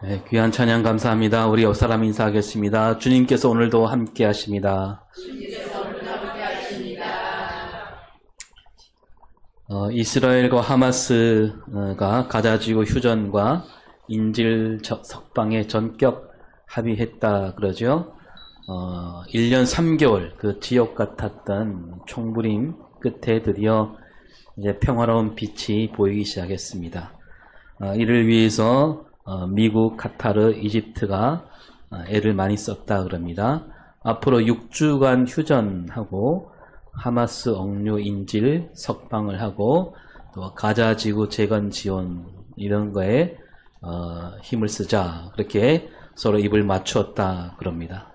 네, 귀한 찬양 감사합니다. 우리 옆 사람 인사하겠습니다. 주님께서 오늘도 함께 하십니다. 이스라엘과 하마스가 가자지구 휴전과 인질 석방에 전격 합의했다 그러죠. 1년 3개월 그 지옥 같았던 총부림 끝에 드디어 이제 평화로운 빛이 보이기 시작했습니다. 이를 위해서 미국, 카타르, 이집트가 애를 많이 썼다 그럽니다. 앞으로 6주간 휴전하고 하마스 억류 인질 석방을 하고 또 가자 지구 재건 지원 이런 거에 힘을 쓰자 그렇게 서로 입을 맞추었다 그럽니다.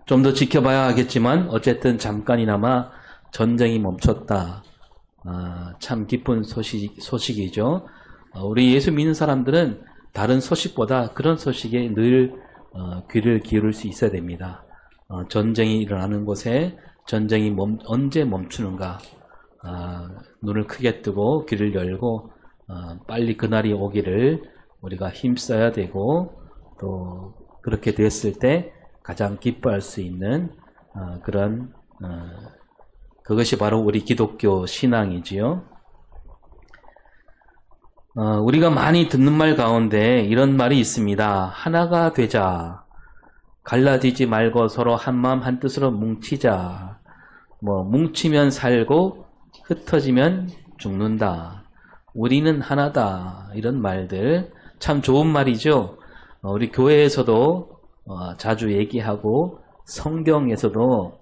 좀 더 지켜봐야 하겠지만 어쨌든 잠깐이나마 전쟁이 멈췄다. 참 기쁜 소식이죠. 우리 예수 믿는 사람들은 다른 소식보다 그런 소식에 늘 귀를 기울일 수 있어야 됩니다. 전쟁이 일어나는 곳에 전쟁이 언제 멈추는가 눈을 크게 뜨고 귀를 열고 빨리 그날이 오기를 우리가 힘써야 되고 또 그렇게 됐을 때 가장 기뻐할 수 있는 그런 그것이 바로 우리 기독교 신앙이지요. 우리가 많이 듣는 말 가운데 이런 말이 있습니다. 하나가 되자. 갈라지지 말고 서로 한마음 한뜻으로 뭉치자. 뭉치면 살고 흩어지면 죽는다. 우리는 하나다. 이런 말들 참 좋은 말이죠. 우리 교회에서도 자주 얘기하고 성경에서도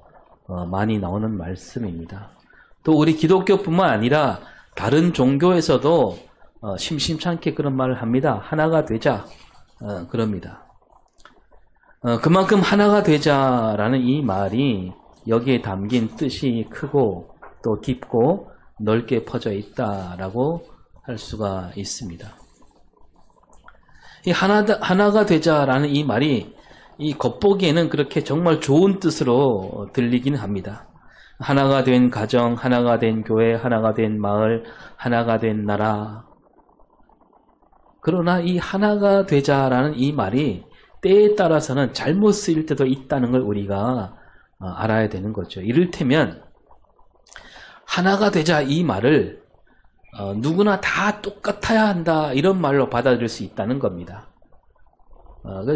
많이 나오는 말씀입니다. 또 우리 기독교뿐만 아니라 다른 종교에서도 심심찮게 그런 말을 합니다. 하나가 되자. 그럽니다. 그만큼 하나가 되자라는 이 말이 여기에 담긴 뜻이 크고 또 깊고 넓게 퍼져 있다라고 할 수가 있습니다. 이 하나가 되자라는 이 말이 이 겉보기에는 그렇게 정말 좋은 뜻으로 들리긴 합니다. 하나가 된 가정, 하나가 된 교회, 하나가 된 마을, 하나가 된 나라. 그러나 이 하나가 되자라는 이 말이 때에 따라서는 잘못 쓰일 때도 있다는 걸 우리가 알아야 되는 거죠. 이를테면 하나가 되자 이 말을 누구나 다 똑같아야 한다 이런 말로 받아들일 수 있다는 겁니다.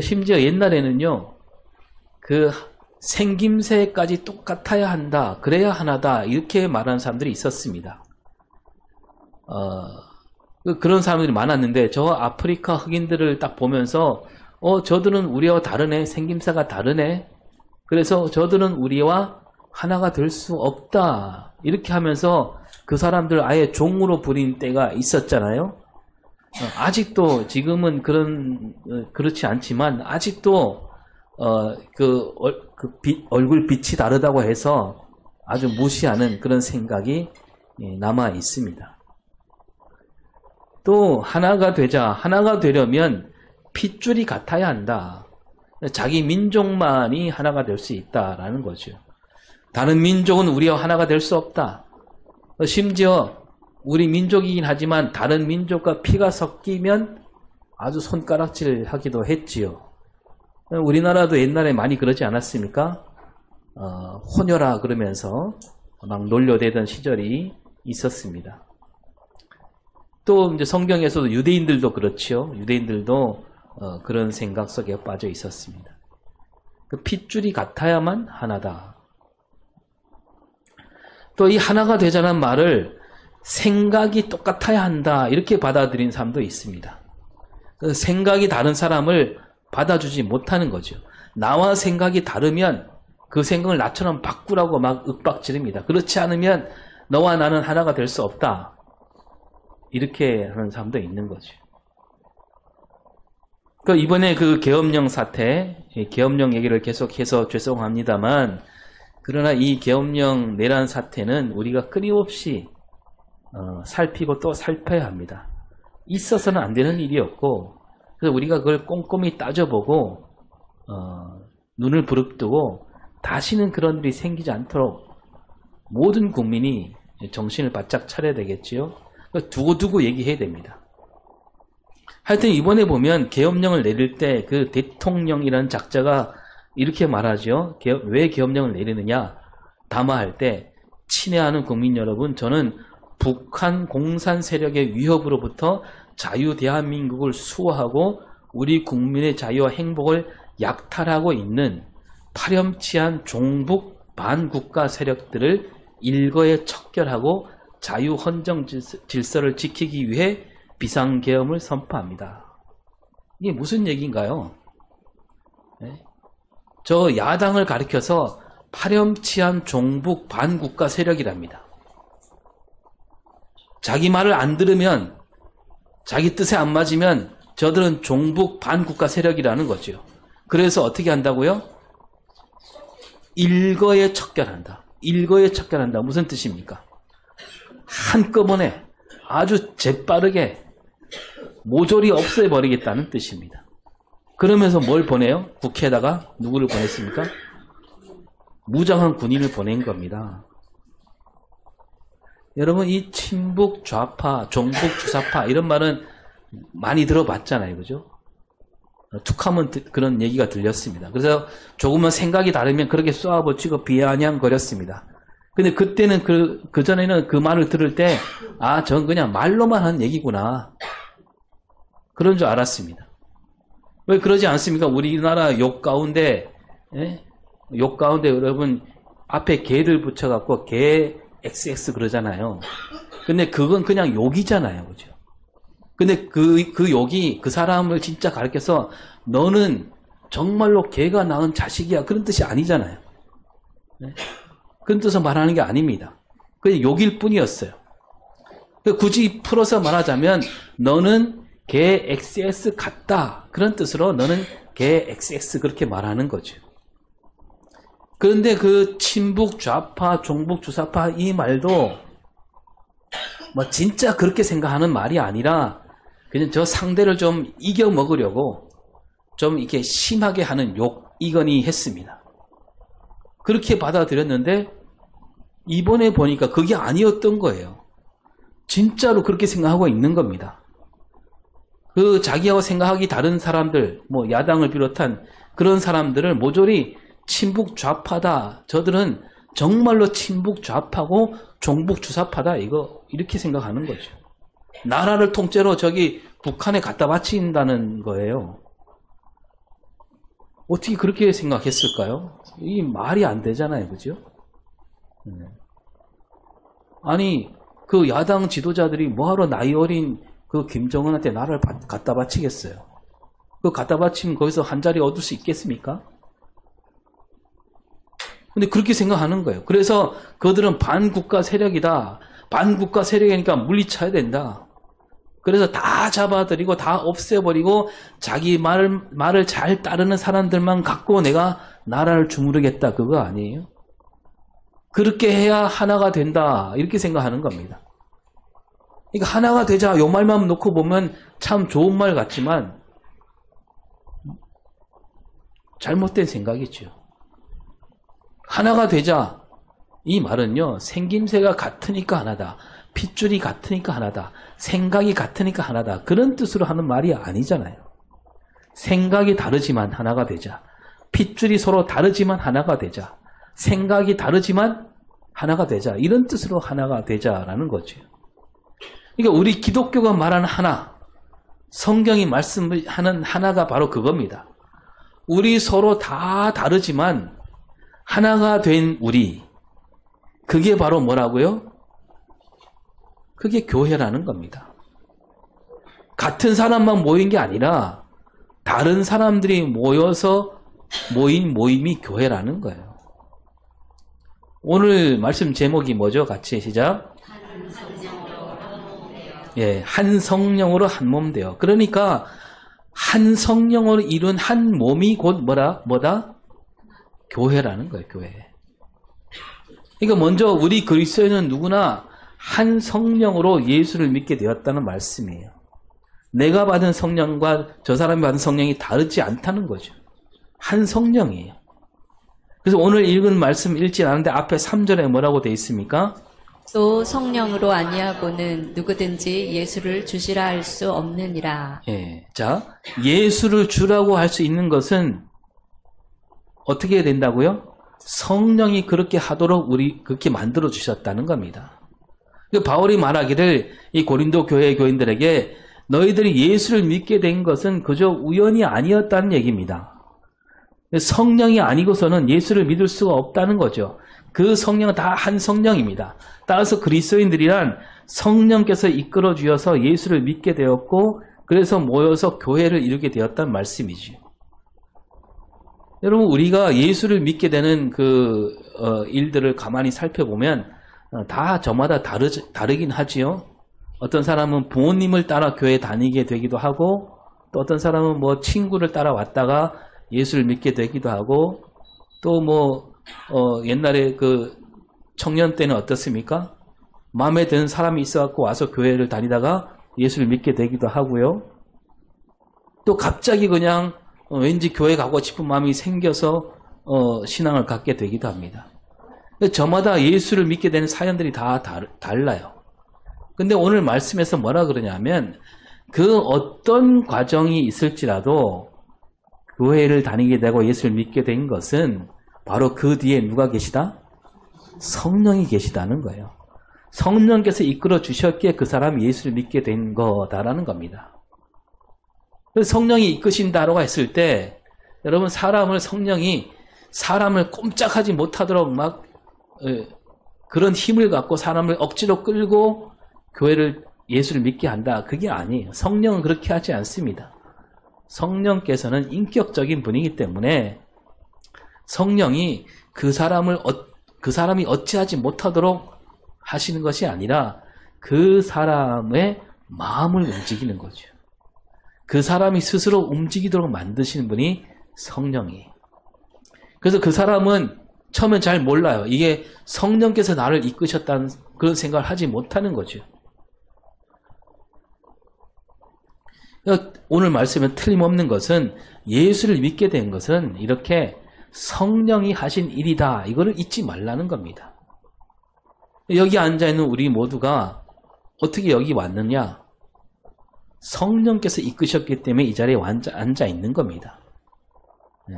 심지어 옛날에는요 그 생김새까지 똑같아야 한다 그래야 하나다 이렇게 말하는 사람들이 있었습니다. 그런 사람들이 많았는데 저 아프리카 흑인들을 딱 보면서 저들은 우리와 다르네. 생김새가 다르네. 그래서 저들은 우리와 하나가 될 수 없다. 이렇게 하면서 그 사람들 아예 종으로 부린 때가 있었잖아요. 아직도 지금은 그렇지 않지만 아직도 얼굴 빛이 다르다고 해서 아주 무시하는 그런 생각이 남아 있습니다. 또 하나가 되려면 핏줄이 같아야 한다. 자기 민족만이 하나가 될 수 있다라는 거죠. 다른 민족은 우리와 하나가 될 수 없다. 심지어 우리 민족이긴 하지만 다른 민족과 피가 섞이면 아주 손가락질 하기도 했지요. 우리나라도 옛날에 많이 그러지 않았습니까? 혼혈아 그러면서 막 놀려대던 시절이 있었습니다. 또 이제 성경에서도 유대인들도 그렇죠. 유대인들도 그런 생각 속에 빠져 있었습니다. 그 핏줄이 같아야만 하나다. 또 이 하나가 되자는 말을 생각이 똑같아야 한다 이렇게 받아들인 사람도 있습니다. 그 생각이 다른 사람을 받아주지 못하는 거죠. 나와 생각이 다르면 그 생각을 나처럼 바꾸라고 막 윽박지릅니다. 그렇지 않으면 너와 나는 하나가 될 수 없다. 이렇게 하는 사람도 있는 거죠. 이번에 그 계엄령 사태, 계엄령 얘기를 계속해서 죄송합니다만 그러나 이 계엄령 내란 사태는 우리가 끊임없이 살피고 또 살펴야 합니다. 있어서는 안 되는 일이었고 그래서 우리가 그걸 꼼꼼히 따져보고 눈을 부릅뜨고 다시는 그런 일이 생기지 않도록 모든 국민이 정신을 바짝 차려야 되겠지요. 두고두고 얘기해야 됩니다. 하여튼 이번에 보면 계엄령을 내릴 때 그 대통령이라는 작자가 이렇게 말하죠. 왜 계엄령을 내리느냐? 담화할 때 친애하는 국민 여러분, 저는 북한 공산 세력의 위협으로부터 자유 대한민국을 수호하고 우리 국민의 자유와 행복을 약탈하고 있는 파렴치한 종북 반국가 세력들을 일거에 척결하고 자유 헌정 질서를 지키기 위해 비상계엄을 선포합니다. 이게 무슨 얘기인가요? 네? 저 야당을 가리켜서 파렴치한 종북 반국가 세력이랍니다. 자기 말을 안 들으면, 자기 뜻에 안 맞으면 저들은 종북 반국가 세력이라는 거죠. 그래서 어떻게 한다고요? 일거에 척결한다. 일거에 척결한다. 무슨 뜻입니까? 한꺼번에 아주 재빠르게 모조리 없애버리겠다는 뜻입니다. 그러면서 뭘 보내요? 국회에다가 누구를 보냈습니까? 무장한 군인을 보낸 겁니다. 여러분, 이 친북 좌파, 종북 주사파 이런 말은 많이 들어봤잖아요. 그죠? 툭하면 그런 얘기가 들렸습니다. 그래서 조금만 생각이 다르면 그렇게 쏘아붙이고 비아냥거렸습니다. 근데 그때는 그전에는 그 말을 들을 때, 아, 전 그냥 말로만 한 얘기구나. 그런 줄 알았습니다. 왜 그러지 않습니까? 우리나라 욕 가운데, 예? 욕 가운데 여러분, 앞에 개를 붙여갖고 개 XX 그러잖아요. 근데 그건 그냥 욕이잖아요. 그죠? 근데 그 욕이 그 사람을 진짜 가르쳐서 너는 정말로 개가 낳은 자식이야. 그런 뜻이 아니잖아요. 네? 그런 뜻을 말하는 게 아닙니다. 그냥 욕일 뿐이었어요. 굳이 풀어서 말하자면 너는 개 XX 같다. 그런 뜻으로 너는 개 XX 그렇게 말하는 거죠. 그런데 그 친북 좌파, 종북 주사파 이 말도 뭐 진짜 그렇게 생각하는 말이 아니라 그냥 저 상대를 좀 이겨 먹으려고 좀 이렇게 심하게 하는 욕이거니 했습니다. 그렇게 받아들였는데 이번에 보니까 그게 아니었던 거예요. 진짜로 그렇게 생각하고 있는 겁니다. 그 자기하고 생각하기 다른 사람들, 뭐 야당을 비롯한 그런 사람들을 모조리 친북 좌파다. 저들은 정말로 친북 좌파고 종북 주사파다. 이렇게 생각하는 거죠. 나라를 통째로 저기 북한에 갖다 바친다는 거예요. 어떻게 그렇게 생각했을까요? 이 말이 안 되잖아요. 그죠? 아니, 그 야당 지도자들이 뭐하러 나이 어린 그 김정은한테 나라를 갖다 바치겠어요? 그 갖다 바치면 거기서 한 자리 얻을 수 있겠습니까? 근데 그렇게 생각하는 거예요. 그래서 그들은 반국가 세력이다. 반국가 세력이니까 물리쳐야 된다. 그래서 다 잡아들이고 다 없애버리고 자기 말을 잘 따르는 사람들만 갖고 내가 나라를 주무르겠다. 그거 아니에요? 그렇게 해야 하나가 된다. 이렇게 생각하는 겁니다. 그러니까 하나가 되자 요 말만 놓고 보면 참 좋은 말 같지만 잘못된 생각이죠. 하나가 되자 이 말은요. 생김새가 같으니까 하나다. 핏줄이 같으니까 하나다. 생각이 같으니까 하나다. 그런 뜻으로 하는 말이 아니잖아요. 생각이 다르지만 하나가 되자. 핏줄이 서로 다르지만 하나가 되자. 생각이 다르지만 하나가 되자. 이런 뜻으로 하나가 되자라는 거죠. 그러니까 우리 기독교가 말하는 하나, 성경이 말씀하는 하나가 바로 그겁니다. 우리 서로 다 다르지만 하나가 된 우리, 그게 바로 뭐라고요? 그게 교회라는 겁니다. 같은 사람만 모인 게 아니라 다른 사람들이 모여서 모인 모임이 교회라는 거예요. 오늘 말씀 제목이 뭐죠? 같이 시작. 예, 한 성령으로 한 몸 되어. 그러니까 한 성령으로 이룬 한 몸이 곧 뭐다? 교회라는 거예요. 교회. 그러니까 먼저 우리 그리스도인은 누구나 한 성령으로 예수를 믿게 되었다는 말씀이에요. 내가 받은 성령과 저 사람이 받은 성령이 다르지 않다는 거죠. 한 성령이에요. 그래서 오늘 읽은 말씀 읽지 않았는데 앞에 3절에 뭐라고 되어 있습니까? 또 성령으로 아니하고는 누구든지 예수를 주시라 할 수 없느니라. 예. 자, 예수를 주라고 할 수 있는 것은 어떻게 해야 된다고요? 성령이 그렇게 하도록 그렇게 만들어 주셨다는 겁니다. 바울이 말하기를 이 고린도 교회 교인들에게 너희들이 예수를 믿게 된 것은 그저 우연이 아니었다는 얘기입니다. 성령이 아니고서는 예수를 믿을 수가 없다는 거죠. 그 성령은 다 한 성령입니다. 따라서 그리스도인들이란 성령께서 이끌어 주셔서 예수를 믿게 되었고 그래서 모여서 교회를 이루게 되었단 말씀이죠. 여러분 우리가 예수를 믿게 되는 일들을 가만히 살펴보면 다 저마다 다르긴 하지요. 어떤 사람은 부모님을 따라 교회 다니게 되기도 하고 또 어떤 사람은 뭐 친구를 따라왔다가 예수를 믿게 되기도 하고 또 옛날에 청년 때는 어떻습니까? 마음에 드는 사람이 있어갖고 와서 교회를 다니다가 예수를 믿게 되기도 하고요. 또 갑자기 그냥 왠지 교회 가고 싶은 마음이 생겨서 신앙을 갖게 되기도 합니다. 저마다 예수를 믿게 되는 사연들이 다 달라요. 근데 오늘 말씀에서 뭐라 그러냐면 그 어떤 과정이 있을지라도 교회를 다니게 되고 예수를 믿게 된 것은 바로 그 뒤에 누가 계시다? 성령이 계시다는 거예요. 성령께서 이끌어 주셨기에 그 사람이 예수를 믿게 된 거다라는 겁니다. 성령이 이끄신다라고 했을 때 여러분 성령이 사람을 꼼짝하지 못하도록 막 그런 힘을 갖고 사람을 억지로 끌고 교회를 예수를 믿게 한다. 그게 아니에요. 성령은 그렇게 하지 않습니다. 성령께서는 인격적인 분이기 때문에 성령이 그 사람이 어찌하지 못하도록 하시는 것이 아니라 그 사람의 마음을 움직이는 거죠. 그 사람이 스스로 움직이도록 만드시는 분이 성령이에요. 그래서 그 사람은 처음엔 잘 몰라요. 이게 성령께서 나를 이끄셨다는 그런 생각을 하지 못하는 거죠. 오늘 말씀은 틀림없는 것은 예수를 믿게 된 것은 이렇게 성령이 하신 일이다. 이거를 잊지 말라는 겁니다. 여기 앉아있는 우리 모두가 어떻게 여기 왔느냐? 성령께서 이끄셨기 때문에 이 자리에 앉아있는 겁니다. 네.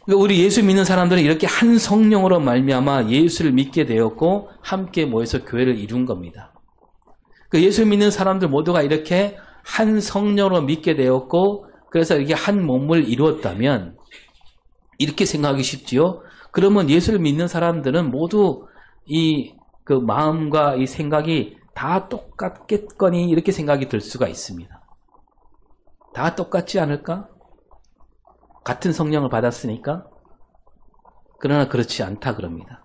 그러니까 우리 예수 믿는 사람들은 이렇게 한 성령으로 말미암아 예수를 믿게 되었고 함께 모여서 교회를 이룬 겁니다. 그러니까 예수 믿는 사람들 모두가 이렇게 한 성령으로 믿게 되었고 그래서 이게 한 몸을 이루었다면 이렇게 생각하기 쉽지요. 그러면 예수를 믿는 사람들은 모두 그 마음과 이 생각이 다 똑같겠거니 이렇게 생각이 들 수가 있습니다. 다 똑같지 않을까? 같은 성령을 받았으니까? 그러나 그렇지 않다 그럽니다.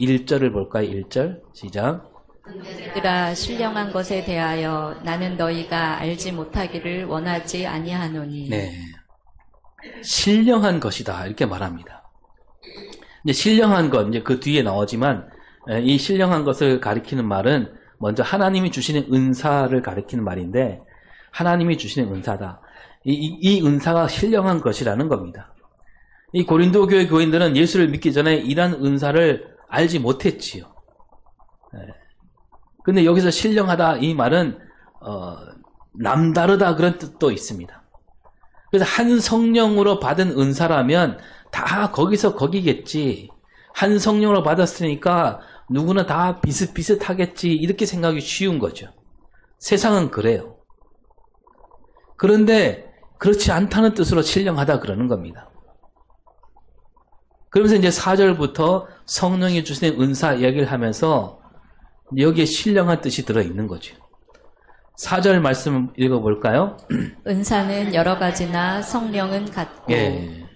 1절을 볼까요? 1절 시작. 얘들아 신령한 것에 대하여 나는 너희가 알지 못하기를 원하지 아니하노니. 네, 신령한 것이다 이렇게 말합니다. 이제 신령한 것 이제 그 뒤에 나오지만 이 신령한 것을 가리키는 말은 먼저 하나님이 주시는 은사를 가리키는 말인데 하나님이 주시는 은사다. 이 은사가 신령한 것이라는 겁니다. 이 고린도 교회 교인들은 예수를 믿기 전에 이러한 은사를 알지 못했지요. 근데 여기서 신령하다 이 말은 남다르다 그런 뜻도 있습니다. 그래서 한 성령으로 받은 은사라면 다 거기서 거기겠지. 한 성령으로 받았으니까 누구나 다 비슷비슷하겠지 이렇게 생각이 쉬운 거죠. 세상은 그래요. 그런데 그렇지 않다는 뜻으로 신령하다 그러는 겁니다. 그러면서 이제 4절부터 성령이 주시는 은사 이야기를 하면서 여기에 신령한 뜻이 들어있는 거죠. 4절 말씀 읽어볼까요? 은사는 여러 가지나 성령은 같고. 예.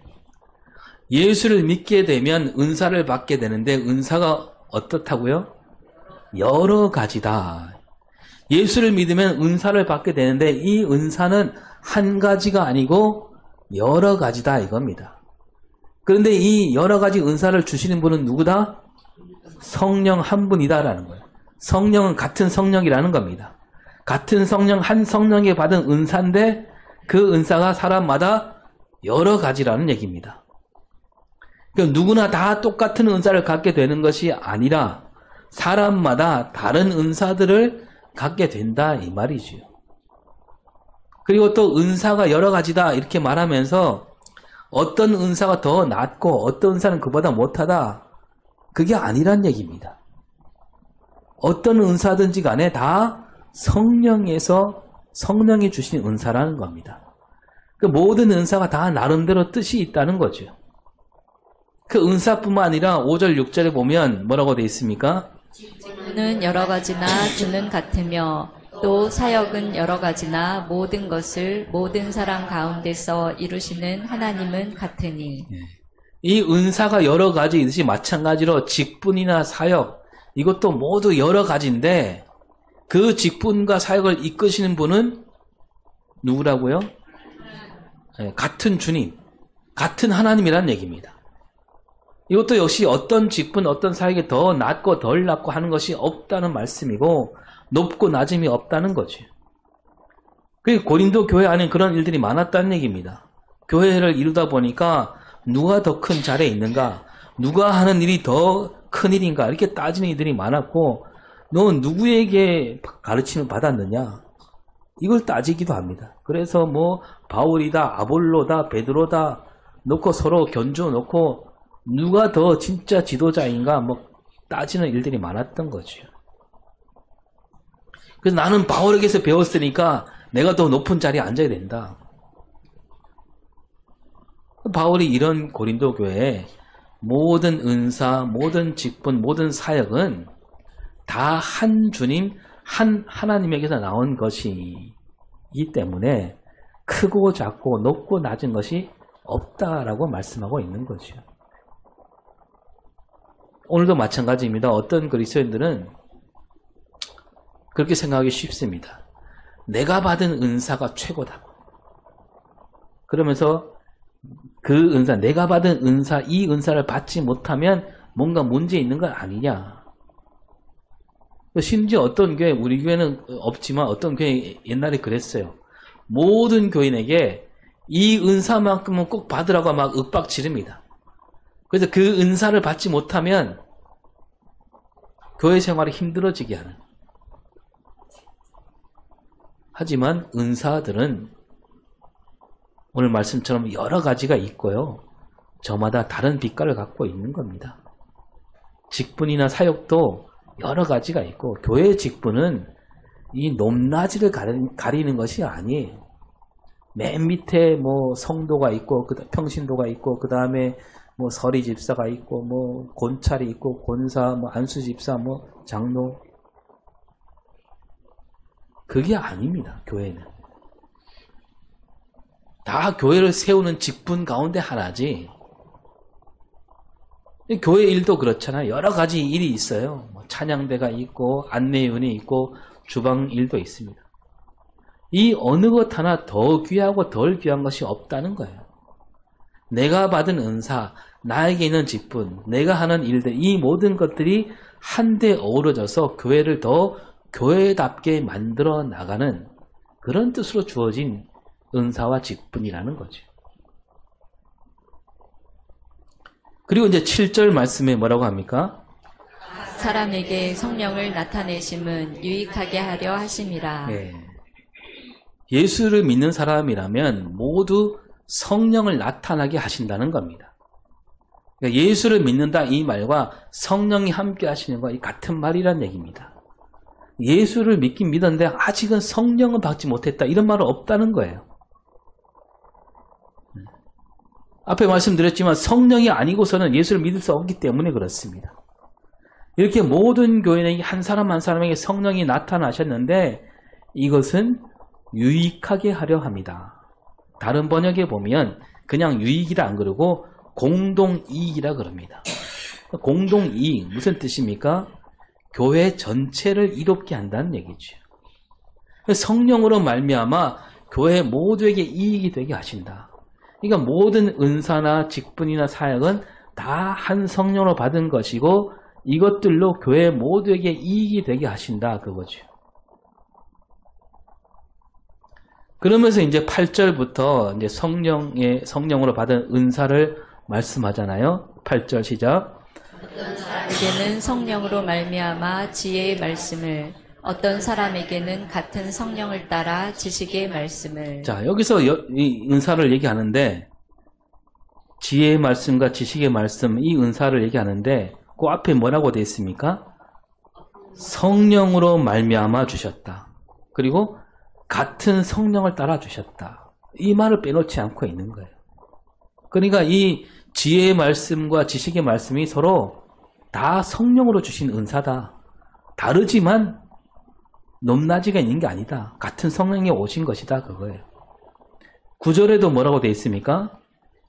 예수를 믿게 되면 은사를 받게 되는데 은사가 어떻다고요? 여러 가지다. 예수를 믿으면 은사를 받게 되는데 이 은사는 한 가지가 아니고 여러 가지다 이겁니다. 그런데 이 여러 가지 은사를 주시는 분은 누구다? 성령 한 분이다라는 거예요. 성령은 같은 성령이라는 겁니다. 같은 성령 한 성령에 받은 은사인데 그 은사가 사람마다 여러 가지라는 얘기입니다. 그러니까 누구나 다 똑같은 은사를 갖게 되는 것이 아니라 사람마다 다른 은사들을 갖게 된다 이 말이지요. 그리고 또 은사가 여러 가지다 이렇게 말하면서 어떤 은사가 더 낫고 어떤 은사는 그보다 못하다 그게 아니란 얘기입니다. 어떤 은사든지 간에 다 성령에서 성령이 주신 은사라는 겁니다. 그 모든 은사가 다 나름대로 뜻이 있다는 거죠. 그 은사뿐만 아니라 5절 6절에 보면 뭐라고 되어 있습니까? 직분은 여러 가지나 주는 같으며 또 사역은 여러 가지나 모든 것을 모든 사람 가운데서 이루시는 하나님은 같으니. 이 은사가 여러 가지이듯이 마찬가지로 직분이나 사역 이것도 모두 여러 가지인데 그 직분과 사역을 이끄시는 분은 누구라고요? 같은 주님, 같은 하나님이라는 얘기입니다. 이것도 역시 어떤 직분, 어떤 사역이 더 낫고 덜 낫고 하는 것이 없다는 말씀이고 높고 낮음이 없다는 거죠. 그리고 고린도 교회 안에 그런 일들이 많았다는 얘기입니다. 교회를 이루다 보니까 누가 더 큰 자리에 있는가, 누가 하는 일이 더 큰 일인가 이렇게 따지는 이들이 많았고 너 누구에게 가르침을 받았느냐 이걸 따지기도 합니다. 그래서 뭐 바울이다, 아볼로다, 베드로다 놓고 서로 견주 놓고 누가 더 진짜 지도자인가 뭐 따지는 일들이 많았던 거죠. 그래서 나는 바울에게서 배웠으니까 내가 더 높은 자리에 앉아야 된다. 바울이 이런 고린도 교회에 모든 은사, 모든 직분, 모든 사역은 다 한 주님, 한 하나님에게서 나온 것이기 때문에 크고 작고 높고 낮은 것이 없다라고 말씀하고 있는 거죠. 오늘도 마찬가지입니다. 어떤 그리스도인들은 그렇게 생각하기 쉽습니다. 내가 받은 은사가 최고다. 그러면서 그 은사, 내가 받은 은사, 이 은사를 받지 못하면 뭔가 문제 있는 건 아니냐. 심지어 어떤 교회, 우리 교회는 없지만 어떤 교회 옛날에 그랬어요. 모든 교인에게 이 은사만큼은 꼭 받으라고 막 윽박 지릅니다. 그래서 그 은사를 받지 못하면 교회 생활이 힘들어지게 하는. 하지만 은사들은 오늘 말씀처럼 여러 가지가 있고요. 저마다 다른 빛깔을 갖고 있는 겁니다. 직분이나 사역도 여러 가지가 있고 교회의 직분은 이 높낮이를 가리는 것이 아니에요. 맨 밑에 뭐 성도가 있고 평신도가 있고 그 다음에 뭐 서리 집사가 있고 뭐 곤찰이 있고 곤사 뭐 안수 집사 뭐 장로 그게 아닙니다. 교회는 다 교회를 세우는 직분 가운데 하나지. 교회 일도 그렇잖아요. 여러 가지 일이 있어요. 찬양대가 있고 안내위원이 있고 주방 일도 있습니다. 이 어느 것 하나 더 귀하고 덜 귀한 것이 없다는 거예요. 내가 받은 은사, 나에게 있는 직분, 내가 하는 일들, 이 모든 것들이 한데 어우러져서 교회를 더 교회답게 만들어 나가는 그런 뜻으로 주어진 은사와 직분이라는 거죠. 그리고 이제 7절 말씀에 뭐라고 합니까? 사람에게 성령을 나타내심은 유익하게 하려 하심이라. 네. 예수를 믿는 사람이라면 모두 성령을 나타나게 하신다는 겁니다. 그러니까 예수를 믿는다 이 말과 성령이 함께 하시는 것이 같은 말이란 얘기입니다. 예수를 믿긴 믿었는데 아직은 성령을 받지 못했다 이런 말은 없다는 거예요. 앞에 말씀드렸지만 성령이 아니고서는 예수를 믿을 수 없기 때문에 그렇습니다. 이렇게 모든 교인에게 한 사람 한 사람에게 성령이 나타나셨는데 이것은 유익하게 하려 합니다. 다른 번역에 보면 그냥 유익이라 안 그러고 공동이익이라 그럽니다. 공동이익 무슨 뜻입니까? 교회 전체를 이롭게 한다는 얘기죠. 성령으로 말미암아 교회 모두에게 이익이 되게 하신다. 그러니까 모든 은사나 직분이나 사역은 다 한 성령으로 받은 것이고 이것들로 교회 모두에게 이익이 되게 하신다 그거죠. 그러면서 이제 8절부터 이제 성령으로 받은 은사를 말씀하잖아요. 8절 시작. 에게는 성령으로 말미암아 지혜의 말씀을, 어떤 사람에게는 같은 성령을 따라 지식의 말씀을. 자, 여기서 이 은사를 얘기하는데, 지혜의 말씀과 지식의 말씀, 이 은사를 얘기하는데, 그 앞에 뭐라고 되어 있습니까? 성령으로 말미암아 주셨다. 그리고 같은 성령을 따라 주셨다. 이 말을 빼놓지 않고 있는 거예요. 그러니까 이 지혜의 말씀과 지식의 말씀이 서로 다 성령으로 주신 은사다. 다르지만 높낮이가 있는 게 아니다. 같은 성령이 오신 것이다. 그거예요. 9절에도 뭐라고 되어 있습니까?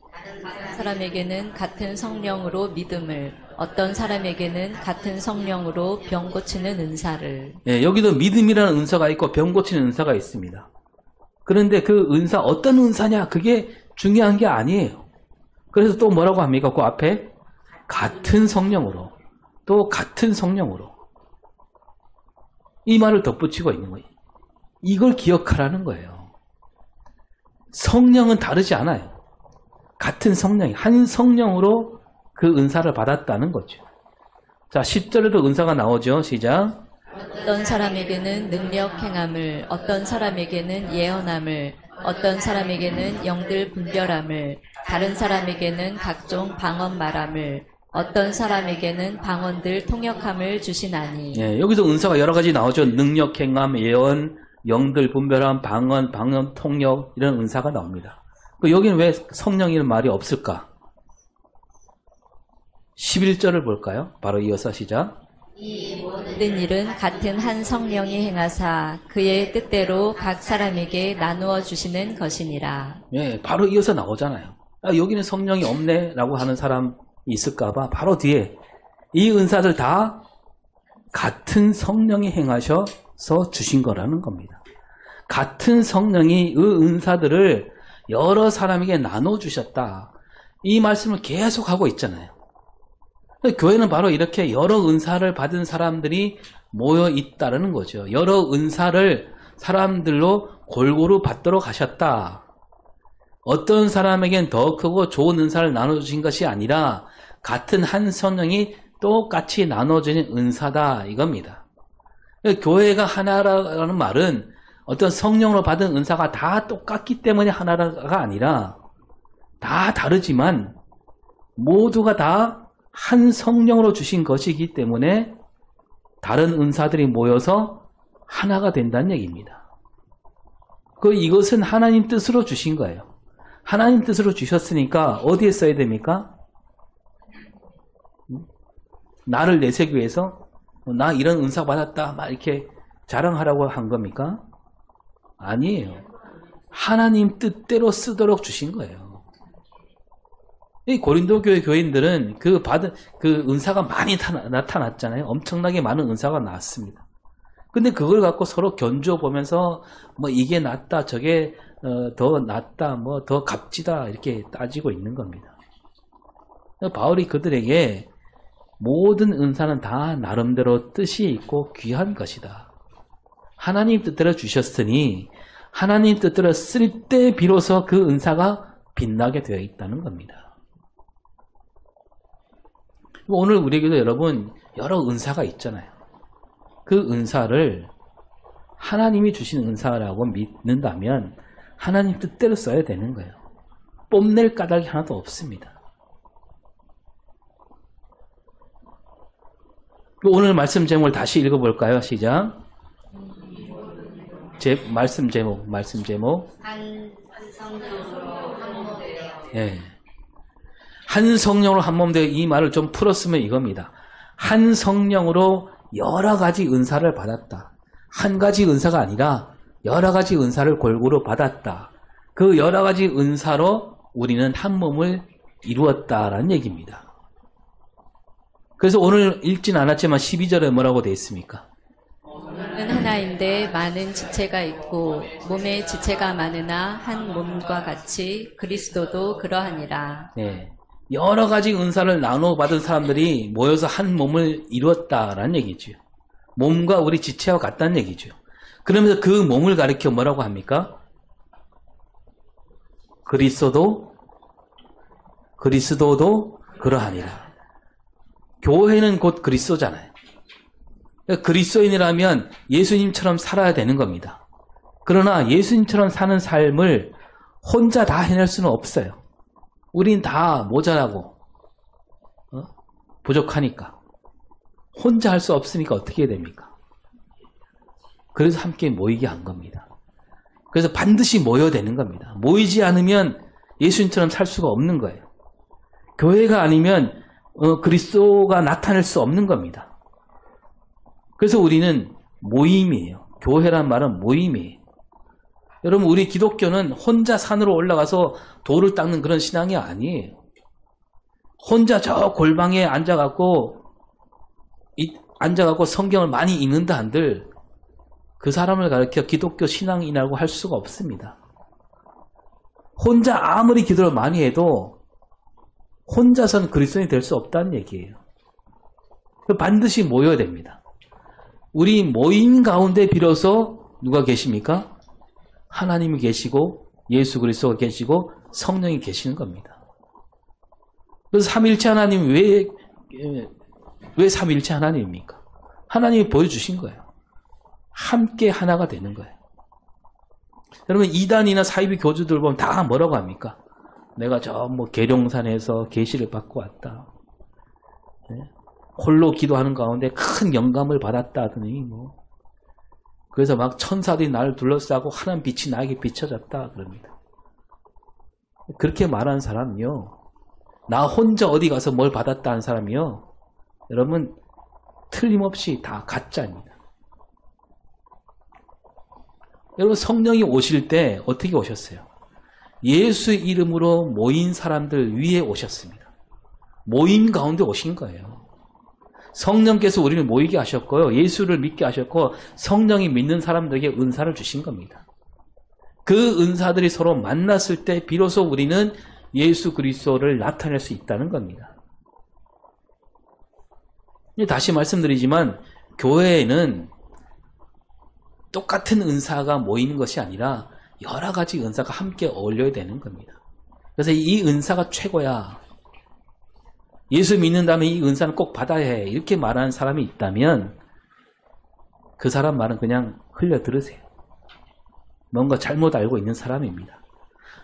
어떤 사람에게는 같은 성령으로 믿음을, 어떤 사람에게는 같은 성령으로 병 고치는 은사를. 예, 여기도 믿음이라는 은사가 있고 병 고치는 은사가 있습니다. 그런데 그 은사 어떤 은사냐? 그게 중요한 게 아니에요. 그래서 또 뭐라고 합니까? 그 앞에 같은 성령으로, 또 같은 성령으로. 이 말을 덧붙이고 있는 거예요. 이걸 기억하라는 거예요. 성령은 다르지 않아요. 같은 성령이, 한 성령으로 그 은사를 받았다는 거죠. 자, 10절에도 은사가 나오죠. 시작. 어떤 사람에게는 능력 행함을, 어떤 사람에게는 예언함을, 어떤 사람에게는 영들 분별함을, 다른 사람에게는 각종 방언 말함을, 어떤 사람에게는 방언들 통역함을 주시나니. 예, 여기서 은사가 여러 가지 나오죠. 능력, 행함, 예언, 영들 분별함, 방언 통역, 이런 은사가 나옵니다. 여기는 왜 성령이라는 말이 없을까? 11절을 볼까요? 바로 이어서 시작. 이 모든 일은 같은 한 성령이 행하사 그의 뜻대로 각 사람에게 나누어 주시는 것이니라. 예, 바로 이어서 나오잖아요. 여기는 성령이 없네 라고 하는 사람 있을까봐 바로 뒤에 이 은사들 다 같은 성령이 행하셔서 주신 거라는 겁니다. 같은 성령이 이 은사들을 여러 사람에게 나눠주셨다. 이 말씀을 계속 하고 있잖아요. 교회는 바로 이렇게 여러 은사를 받은 사람들이 모여 있다는 거죠. 여러 은사를 사람들로 골고루 받도록 하셨다. 어떤 사람에겐 더 크고 좋은 은사를 나눠주신 것이 아니라 같은 한 성령이 똑같이 나눠주는 은사다 이겁니다. 교회가 하나라는 말은 어떤 성령으로 받은 은사가 다 똑같기 때문에 하나가 아니라 다 다르지만 모두가 다 한 성령으로 주신 것이기 때문에 다른 은사들이 모여서 하나가 된다는 얘기입니다. 이것은 하나님 뜻으로 주신 거예요. 하나님 뜻으로 주셨으니까 어디에 써야 됩니까? 나를 내세우기 위해서 나 이런 은사 받았다 막 이렇게 자랑하라고 한 겁니까? 아니에요. 하나님 뜻대로 쓰도록 주신 거예요. 이 고린도 교회 교인들은 받은 은사가 많이 나타났잖아요. 엄청나게 많은 은사가 나왔습니다. 근데 그걸 갖고 서로 견주어 보면서 이게 낫다, 저게 더 낫다, 더 값지다 이렇게 따지고 있는 겁니다. 바울이 그들에게 모든 은사는 다 나름대로 뜻이 있고 귀한 것이다. 하나님 뜻대로 주셨으니 하나님 뜻대로 쓸 때 비로소 그 은사가 빛나게 되어 있다는 겁니다. 오늘 우리에게도 여러분 여러 은사가 있잖아요. 그 은사를 하나님이 주신 은사라고 믿는다면 하나님 뜻대로 써야 되는 거예요. 뽐낼 까닭이 하나도 없습니다. 오늘 말씀 제목을 다시 읽어볼까요? 시작. 말씀 제목. 한 성령으로 한 몸 되어. 예. 한 성령으로 한 몸 되어, 이 말을 좀 풀었으면 이겁니다. 한 성령으로 여러 가지 은사를 받았다. 한 가지 은사가 아니라 여러 가지 은사를 골고루 받았다. 그 여러 가지 은사로 우리는 한 몸을 이루었다라는 얘기입니다. 그래서 오늘 읽진 않았지만 12절에 뭐라고 되어 있습니까? 몸은 하나인데 많은 지체가 있고 몸의 지체가 많으나 한 몸과 같이 그리스도도 그러하니라. 네. 여러 가지 은사를 나눠 받은 사람들이 모여서 한 몸을 이루었다라는 얘기죠. 몸과 우리 지체와 같다는 얘기죠. 그러면서 그 몸을 가리켜 뭐라고 합니까? 그리스도도 그러하니라. 교회는 곧 그리스도잖아요. 그리스도인이라면 예수님처럼 살아야 되는 겁니다. 그러나 예수님처럼 사는 삶을 혼자 다 해낼 수는 없어요. 우린 다 모자라고 부족하니까. 혼자 할 수 없으니까 어떻게 해야 됩니까? 그래서 함께 모이게 한 겁니다. 그래서 반드시 모여야 되는 겁니다. 모이지 않으면 예수님처럼 살 수가 없는 거예요. 교회가 아니면 그리스도가 나타날 수 없는 겁니다. 그래서 우리는 모임이에요. 교회란 말은 모임이에요. 여러분, 우리 기독교는 혼자 산으로 올라가서 돌을 닦는 그런 신앙이 아니에요. 혼자 저 골방에 앉아갖고 성경을 많이 읽는다 한들 그 사람을 가르쳐 기독교 신앙인이라고 할 수가 없습니다. 혼자 아무리 기도를 많이 해도 혼자서는 그리스도인이 될 수 없다는 얘기예요. 반드시 모여야 됩니다. 우리 모임 가운데 비로소 누가 계십니까? 하나님이 계시고 예수 그리스도가 계시고 성령이 계시는 겁니다. 그래서 삼위일체 하나님이 왜 삼위일체 하나님입니까? 하나님이 보여주신 거예요. 함께 하나가 되는 거예요. 여러분, 이단이나 사이비 교주들 보면 다 뭐라고 합니까? 내가 저 계룡산에서 계시를 받고 왔다. 네? 홀로 기도하는 가운데 큰 영감을 받았다 하더니 그래서 막 천사들이 나를 둘러싸고 하나님 빛이 나에게 비춰졌다 그럽니다. 그렇게 말하는 사람이요, 나 혼자 어디 가서 뭘 받았다 하는 사람이요, 여러분 틀림없이 다 가짜입니다. 여러분, 성령이 오실 때 어떻게 오셨어요? 예수 이름으로 모인 사람들 위에 오셨습니다. 모임 가운데 오신 거예요. 성령께서 우리를 모이게 하셨고요. 예수를 믿게 하셨고 성령이 믿는 사람들에게 은사를 주신 겁니다. 그 은사들이 서로 만났을 때 비로소 우리는 예수 그리스도를 나타낼 수 있다는 겁니다. 다시 말씀드리지만 교회에는 똑같은 은사가 모이는 것이 아니라 여러 가지 은사가 함께 어울려야 되는 겁니다. 그래서 이 은사가 최고야, 예수 믿는다면 이 은사는 꼭 받아야 해, 이렇게 말하는 사람이 있다면 그 사람 말은 그냥 흘려 들으세요. 뭔가 잘못 알고 있는 사람입니다.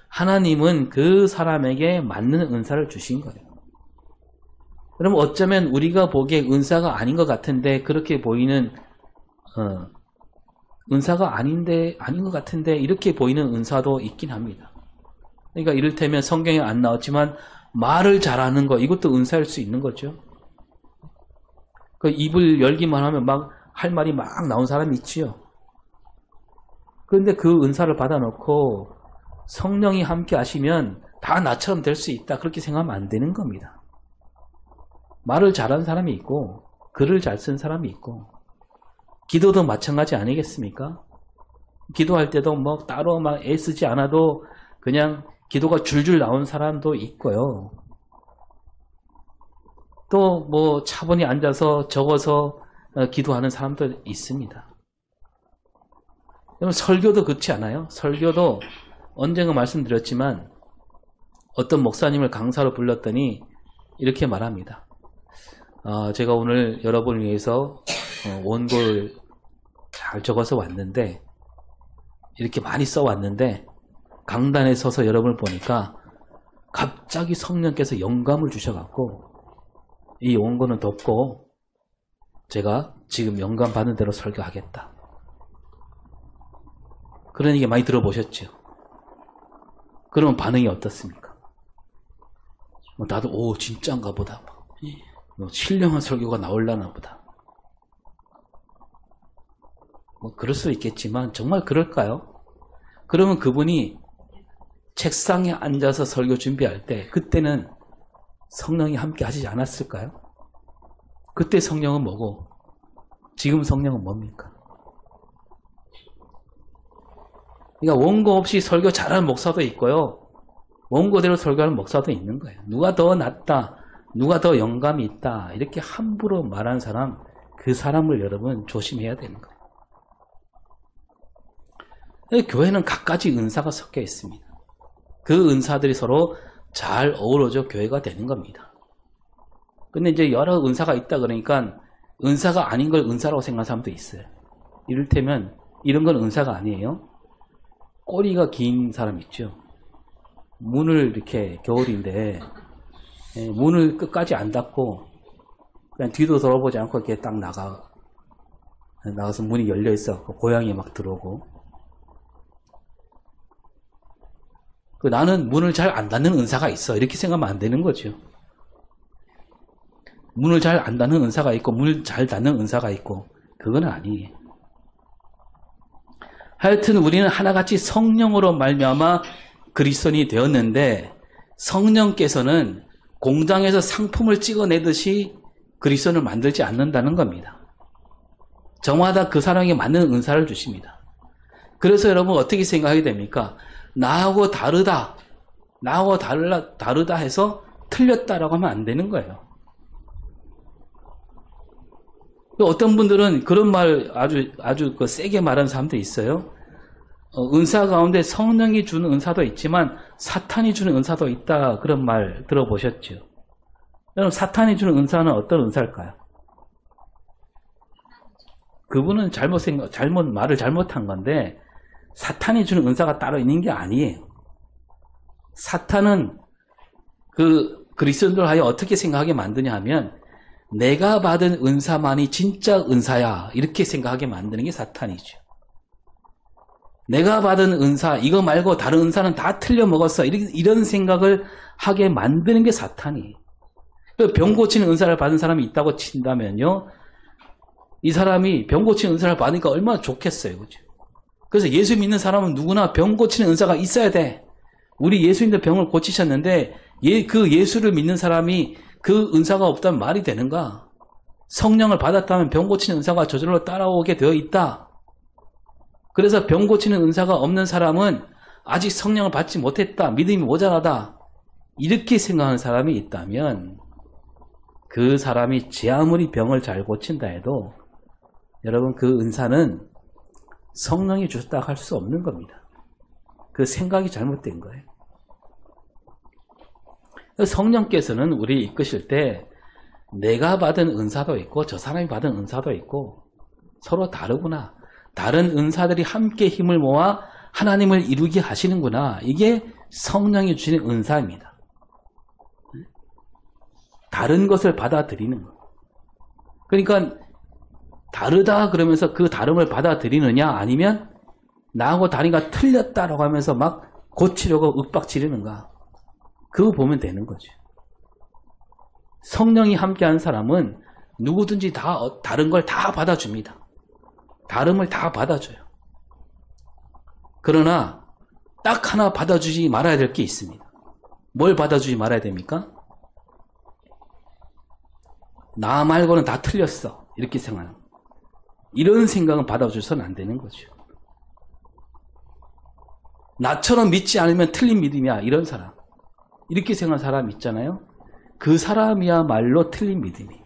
하나님은 그 사람에게 맞는 은사를 주신 거예요. 그럼 어쩌면 우리가 보기에 은사가 아닌 것 같은데, 그렇게 보이는 은사가 아닌 것 같은데 이렇게 보이는 은사도 있긴 합니다. 그러니까 이를테면 성경에 안 나왔지만 말을 잘하는 거, 이것도 은사일 수 있는 거죠. 그 입을 열기만 하면 막 할 말이 막 나온 사람이 있지요. 그런데 그 은사를 받아놓고 성령이 함께 하시면 다 나처럼 될 수 있다, 그렇게 생각하면 안 되는 겁니다. 말을 잘하는 사람이 있고 글을 잘 쓴 사람이 있고, 기도도 마찬가지 아니겠습니까? 기도할 때도 따로 막 애쓰지 않아도 그냥 기도가 줄줄 나온 사람도 있고요. 또 차분히 앉아서 적어서 기도하는 사람도 있습니다. 여러분, 설교도 그렇지 않아요? 설교도 언젠가 말씀드렸지만 어떤 목사님을 강사로 불렀더니 이렇게 말합니다. 제가 오늘 여러분을 위해서 원고를 잘 적어서 왔는데, 이렇게 많이 써왔는데 강단에 서서 여러분을 보니까 갑자기 성령께서 영감을 주셔갖고 이 원고는 덮고 제가 지금 영감 받는 대로 설교하겠다. 그런 얘기 많이 들어보셨죠? 그러면 반응이 어떻습니까? 나도 진짜인가 보다, 신령한 설교가 나올라나 보다. 그럴 수 있겠지만 정말 그럴까요? 그러면 그분이 책상에 앉아서 설교 준비할 때 그때는 성령이 함께 하시지 않았을까요? 그때 성령은 뭐고 지금 성령은 뭡니까? 그러니까 원고 없이 설교 잘하는 목사도 있고요, 원고대로 설교하는 목사도 있는 거예요. 누가 더 낫다, 누가 더 영감이 있다, 이렇게 함부로 말하는 사람, 그 사람을 여러분 조심해야 되는 거예요. 교회는 갖가지 은사가 섞여 있습니다. 그 은사들이 서로 잘 어우러져 교회가 되는 겁니다. 근데 이제 여러 은사가 있다 그러니까 은사가 아닌 걸 은사라고 생각하는 사람도 있어요. 이를테면 이런 건 은사가 아니에요. 꼬리가 긴 사람 있죠. 문을 이렇게 겨울인데 문을 끝까지 안 닫고 그냥 뒤도 돌아보지 않고 이렇게 딱 나가서 문이 열려 있어. 고양이 막 들어오고. 나는 문을 잘 안 닫는 은사가 있어. 이렇게 생각하면 안 되는 거죠. 문을 잘 안 닫는 은사가 있고 문을 잘 닫는 은사가 있고 그건 아니에요. 하여튼 우리는 하나같이 성령으로 말미암아 그리스도인이 되었는데 성령께서는 공장에서 상품을 찍어내듯이 그리스도인을 만들지 않는다는 겁니다. 저마다 그 사람에게 맞는 은사를 주십니다. 그래서 여러분 어떻게 생각하게 됩니까? 나하고 다르다. 나하고 다르다 해서 틀렸다라고 하면 안 되는 거예요. 어떤 분들은 그런 말 아주 세게 말하는 사람도 있어요. 은사 가운데 성령이 주는 은사도 있지만 사탄이 주는 은사도 있다. 그런 말 들어보셨죠? 여러분 사탄이 주는 은사는 어떤 은사일까요? 그분은 말을 잘못한 건데 사탄이 주는 은사가 따로 있는 게 아니에요. 사탄은 그 그리스도인들 하여 어떻게 생각하게 만드냐 하면 내가 받은 은사만이 진짜 은사야 이렇게 생각하게 만드는 게 사탄이죠. 내가 받은 은사 이거 말고 다른 은사는 다 틀려 먹었어 이런 생각을 하게 만드는 게 사탄이에요. 병 고치는 은사를 받은 사람이 있다고 친다면요, 이 사람이 병 고치는 은사를 받으니까 얼마나 좋겠어요, 그죠? 그래서 예수 믿는 사람은 누구나 병 고치는 은사가 있어야 돼. 우리 예수님도 병을 고치셨는데 그 예수를 믿는 사람이 그 은사가 없다면 말이 되는가? 성령을 받았다면 병 고치는 은사가 저절로 따라오게 되어 있다. 그래서 병 고치는 은사가 없는 사람은 아직 성령을 받지 못했다. 믿음이 모자라다. 이렇게 생각하는 사람이 있다면 그 사람이 제 아무리 병을 잘 고친다 해도 여러분 그 은사는 성령이 주셨다 할 수 없는 겁니다. 그 생각이 잘못된 거예요. 성령께서는 우리 이끄실 때 내가 받은 은사도 있고 저 사람이 받은 은사도 있고 서로 다르구나. 다른 은사들이 함께 힘을 모아 하나님을 이루게 하시는구나. 이게 성령이 주시는 은사입니다. 다른 것을 받아들이는 것. 그러니까 다르다 그러면서 그 다름을 받아들이느냐 아니면 나하고 다리가 틀렸다라고 하면서 막 고치려고 윽박지르는가. 그거 보면 되는 거죠. 성령이 함께한 사람은 누구든지 다 다른 걸 다 받아줍니다. 다름을 다 받아줘요. 그러나 딱 하나 받아주지 말아야 될 게 있습니다. 뭘 받아주지 말아야 됩니까? 나 말고는 다 틀렸어. 이렇게 생각하는 거예요. 이런 생각은 받아줘서는 안 되는 거죠. 나처럼 믿지 않으면 틀린 믿음이야. 이런 사람. 이렇게 생각하는 사람 있잖아요. 그 사람이야말로 틀린 믿음이에요.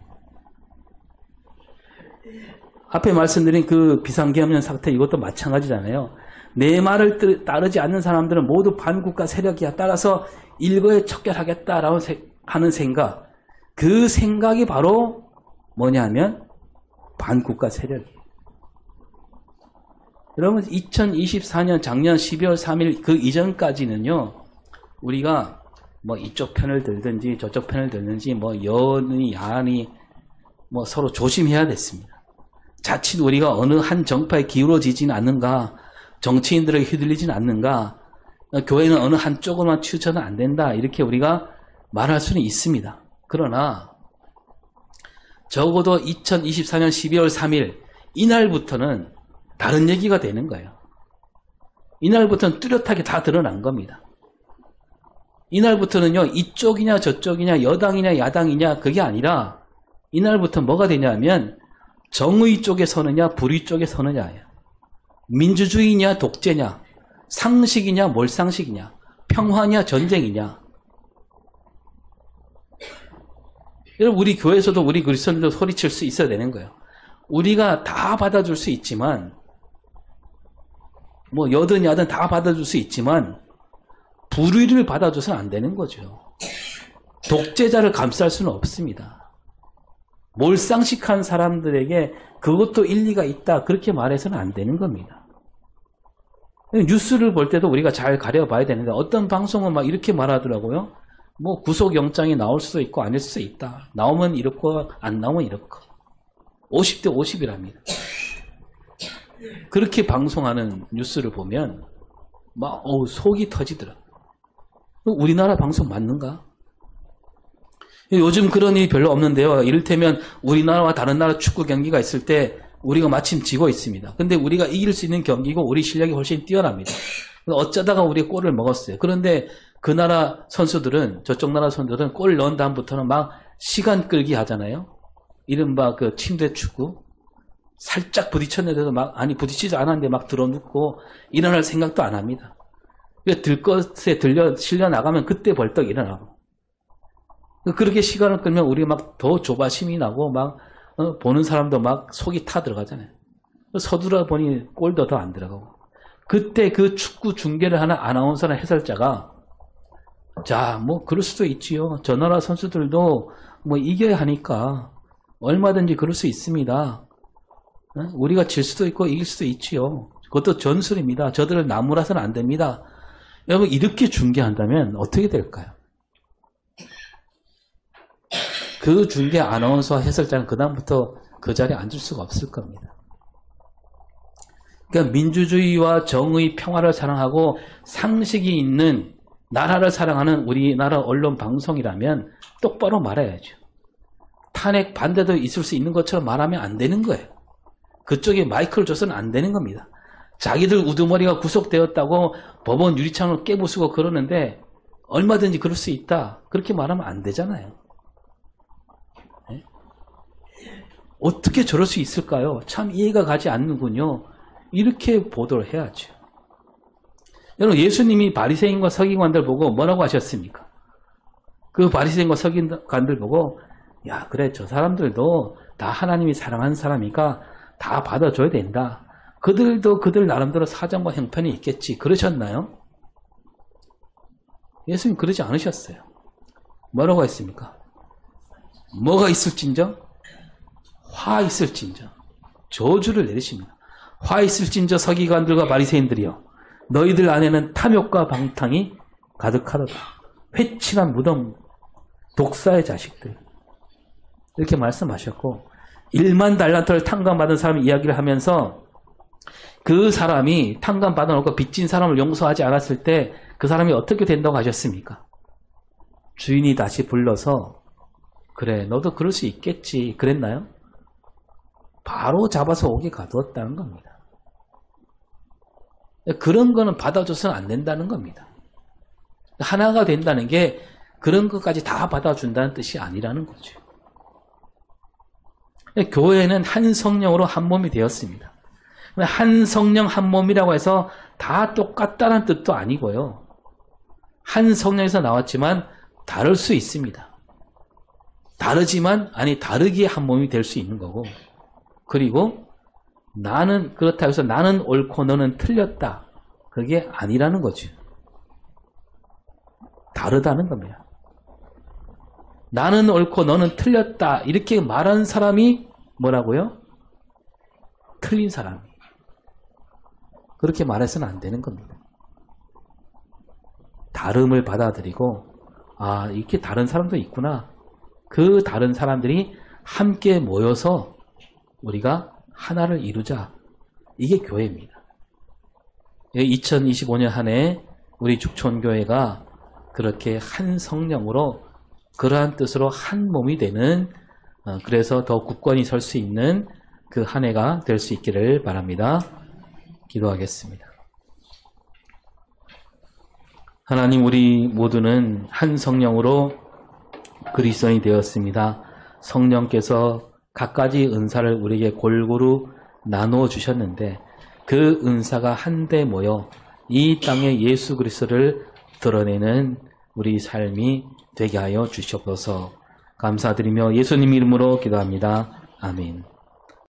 앞에 말씀드린 그 비상계엄령 사태 이것도 마찬가지잖아요. 내 말을 따르지 않는 사람들은 모두 반국가 세력이야. 따라서 일거에 척결하겠다라고 하는 생각. 그 생각이 바로 뭐냐면 반국가 세력이에요. 여러분 2024년 작년 12월 3일 그 이전까지는요. 우리가 뭐 이쪽 편을 들든지 저쪽 편을 들든지 뭐 여니 야니 뭐 서로 조심해야 됐습니다. 자칫 우리가 어느 한 정파에 기울어지지는 않는가, 정치인들에게 휘둘리지는 않는가, 교회는 어느 한쪽으로만 치우쳐서는 안 된다 이렇게 우리가 말할 수는 있습니다. 그러나 적어도 2024년 12월 3일 이날부터는 다른 얘기가 되는 거예요. 이날부터는 뚜렷하게 다 드러난 겁니다. 이날부터는요, 이쪽이냐 저쪽이냐 여당이냐 야당이냐 그게 아니라 이날부터 뭐가 되냐면 정의 쪽에 서느냐 불의 쪽에 서느냐예요. 민주주의냐 독재냐, 상식이냐 몰상식이냐, 평화냐 전쟁이냐. 여러분 우리 교회에서도 우리 그리스도인들도 소리칠 수 있어야 되는 거예요. 우리가 다 받아줄 수 있지만 뭐 여든 야든 다 받아줄 수 있지만 불의를 받아줘서는 안 되는 거죠. 독재자를 감쌀 수는 없습니다. 몰상식한 사람들에게 그것도 일리가 있다 그렇게 말해서는 안 되는 겁니다. 뉴스를 볼 때도 우리가 잘 가려봐야 되는데 어떤 방송은 막 이렇게 말하더라고요. 뭐 구속영장이 나올 수도 있고 아닐 수도 있다. 나오면 이렇고 안 나오면 이렇고. 50대 50이랍니다. 그렇게 방송하는 뉴스를 보면 막 속이 터지더라. 우리나라 방송 맞는가? 요즘 그런 일이 별로 없는데요. 이를테면 우리나라와 다른 나라 축구 경기가 있을 때 우리가 마침 지고 있습니다. 근데 우리가 이길 수 있는 경기고 우리 실력이 훨씬 뛰어납니다. 어쩌다가 우리가 골을 먹었어요. 그런데 그 나라 선수들은, 저쪽 나라 선수들은 골 넣은 다음부터는 막 시간 끌기 하잖아요. 이른바 그 침대 축구. 살짝 부딪혔는데도 부딪히지 않았는데 막 들어눕고 일어날 생각도 안 합니다. 들것에 실려 나가면 그때 벌떡 일어나고. 그렇게 시간을 끌면 우리 막 더 조바심이 나고 막 보는 사람도 막 속이 타 들어가잖아요. 서두르다 보니 골도 더 안 들어가고. 그때 그 축구 중계를 하는 아나운서나 해설자가 자, 뭐 그럴 수도 있지요. 저 나라 선수들도 뭐 이겨야 하니까 얼마든지 그럴 수 있습니다. 우리가 질 수도 있고 이길 수도 있지요. 그것도 전술입니다. 저들을 나무라서는 안 됩니다. 여러분 이렇게 중계한다면 어떻게 될까요? 그 중계 아나운서 해설자는 그다음부터 그 자리에 앉을 수가 없을 겁니다. 그러니까 민주주의와 정의, 평화를 사랑하고 상식이 있는 나라를 사랑하는 우리나라 언론 방송이라면 똑바로 말해야죠. 탄핵 반대도 있을 수 있는 것처럼 말하면 안 되는 거예요. 그쪽에 마이크를 줘서는 안 되는 겁니다. 자기들 우두머리가 구속되었다고 법원 유리창을 깨부수고 그러는데 얼마든지 그럴 수 있다. 그렇게 말하면 안 되잖아요. 네? 어떻게 저럴 수 있을까요? 참 이해가 가지 않는군요. 이렇게 보도를 해야죠. 여러분 예수님이 바리새인과 서기관들 보고 뭐라고 하셨습니까? 그 바리새인과 서기관들 보고 야 그래 저 사람들도 다 하나님이 사랑하는 사람이니까 다 받아줘야 된다. 그들도 그들 나름대로 사정과 형편이 있겠지. 그러셨나요? 예수님 그러지 않으셨어요. 뭐라고 했습니까? 뭐가 있을진저? 화 있을진저. 저주를 내리십니다. 화 있을진저 서기관들과 바리새인들이여 너희들 안에는 탐욕과 방탕이 가득하도다. 회칠한 무덤 독사의 자식들. 이렇게 말씀하셨고 1만 달란트를 탕감받은 사람 이야기를 하면서 그 사람이 탕감받아놓고 빚진 사람을 용서하지 않았을 때 그 사람이 어떻게 된다고 하셨습니까? 주인이 다시 불러서 그래 너도 그럴 수 있겠지 그랬나요? 바로 잡아서 옥에 가두었다는 겁니다. 그런 거는 받아줘서는 안 된다는 겁니다. 하나가 된다는 게 그런 것까지 다 받아준다는 뜻이 아니라는 거죠. 교회는 한 성령으로 한 몸이 되었습니다. 한 성령 한 몸이라고 해서 다 똑같다는 뜻도 아니고요. 한 성령에서 나왔지만 다를 수 있습니다. 다르지만 다르게 한 몸이 될 수 있는 거고 그리고 나는 그렇다고 해서 나는 옳고 너는 틀렸다. 그게 아니라는 거죠. 다르다는 겁니다. 나는 옳고 너는 틀렸다. 이렇게 말한 사람이 뭐라고요? 틀린 사람이. 그렇게 말해서는 안 되는 겁니다. 다름을 받아들이고 이렇게 다른 사람도 있구나. 그 다른 사람들이 함께 모여서 우리가 하나를 이루자. 이게 교회입니다. 2025년 한 해 우리 죽촌교회가 그렇게 한 성령으로 그러한 뜻으로 한 몸이 되는 그래서 더 굳건히 설 수 있는 그 한 해가 될 수 있기를 바랍니다. 기도하겠습니다. 하나님 우리 모두는 한 성령으로 그리스도인이 되었습니다. 성령께서 갖가지 은사를 우리에게 골고루 나누어 주셨는데 그 은사가 한데 모여 이 땅에 예수 그리스도를 드러내는 우리 삶이 되게 하여 주시옵소서. 감사드리며 예수님 이름으로 기도합니다. 아멘.